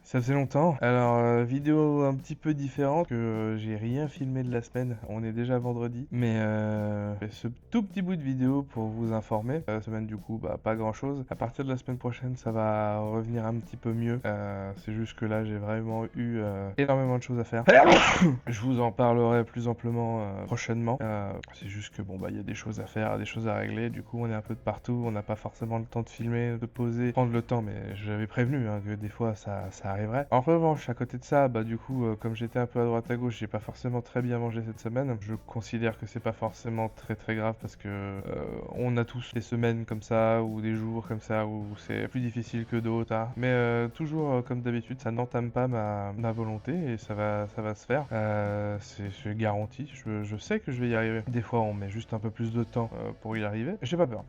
Ça faisait longtemps. Alors, vidéo un petit peu différente, que j'ai rien filmé de la semaine. On est déjà vendredi. Mais ce tout petit bout de vidéo pour vous informer. La semaine, du coup, bah, pas grand chose. À partir de la semaine prochaine, ça va revenir un petit peu mieux. C'est juste que là, j'ai vraiment eu énormément de choses à faire. Je vous en parlerai plus amplement prochainement. C'est juste que bon, bah, il y a des choses à faire, des choses à régler. Du coup, on est un peu de partout. On n'a pas forcément le temps de filmer, de poser, prendre le temps. Mais j'avais prévenu hein, que des fois, ça arriverait. En revanche, à côté de ça, bah, du coup, comme j'étais un peu à droite à gauche, j'ai pas forcément très bien mangé cette semaine. Je considère que c'est pas forcément très grave parce que on a tous des semaines comme ça ou des jours comme ça où c'est plus difficile que d'autres. Hein. Mais toujours comme d'habitude, ça n'entame pas ma volonté et ça va se faire. C'est garanti. Je sais que je vais y arriver. Des fois, on met juste un peu plus de temps pour y arriver. J'ai pas peur.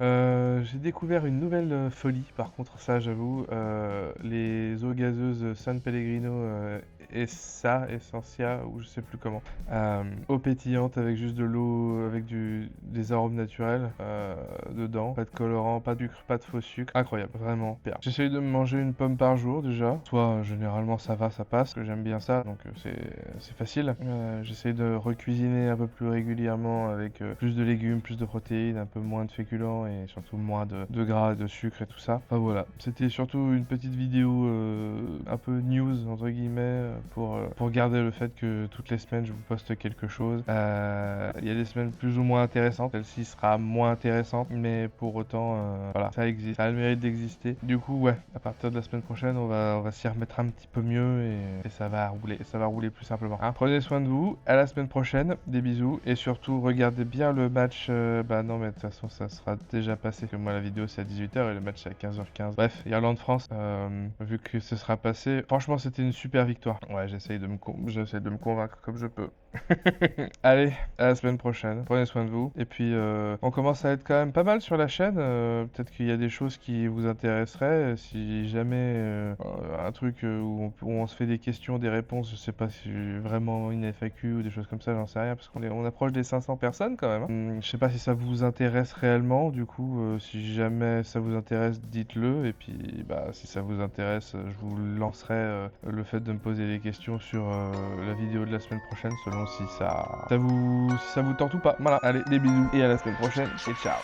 J'ai découvert une nouvelle folie. Par contre, ça, j'avoue, les eaux gazeuses San Pellegrino Essentia, ou je sais plus comment. Eau pétillante avec juste de l'eau, avec des arômes naturels dedans. Pas de colorant, pas de sucre, pas de faux sucre. Incroyable, vraiment super. J'essaye de me manger une pomme par jour déjà. Soit généralement ça va, ça passe, que j'aime bien ça, donc c'est facile. J'essaye de recuisiner un peu plus régulièrement avec plus de légumes, plus de protéines, un peu moins de féculents et surtout moins de gras, de sucre et tout ça. Enfin voilà, c'était surtout une petite vidéo un peu news entre guillemets pour garder le fait que toutes les semaines je vous poste quelque chose. Il y a des semaines plus ou moins intéressantes, celle-ci sera moins intéressante, mais pour autant voilà, ça existe, ça a le mérite d'exister. Du coup ouais, à partir de la semaine prochaine on va s'y remettre un petit peu mieux et ça va rouler plus simplement. Hein, prenez soin de vous, à la semaine prochaine, des bisous et surtout regardez bien le match. Bah non mais de toute façon ça sera déjà passé, que moi la vidéo c'est à 18h et le match c'est à 15h15. Bref, Irlande-France, vu que ce sera passé, franchement c'était une super victoire. Ouais, j'essaye de me convaincre comme je peux. Allez, à la semaine prochaine. Prenez soin de vous. Et puis, on commence à être quand même pas mal sur la chaîne. Peut-être qu'il y a des choses qui vous intéresseraient. Si jamais un truc où on se fait des questions, des réponses, je sais pas si vraiment une FAQ ou des choses comme ça, j'en sais rien, parce on approche des 500 personnes quand même. Hein. Je sais pas si ça vous intéresse réellement. Du coup, si jamais ça vous intéresse, dites-le. Et puis, bah, si ça vous intéresse, je vous lancerai le fait de me poser des questions sur la vidéo de la semaine prochaine, selon si ça vous tente ou pas. Voilà, allez, des bisous et à la semaine prochaine et ciao.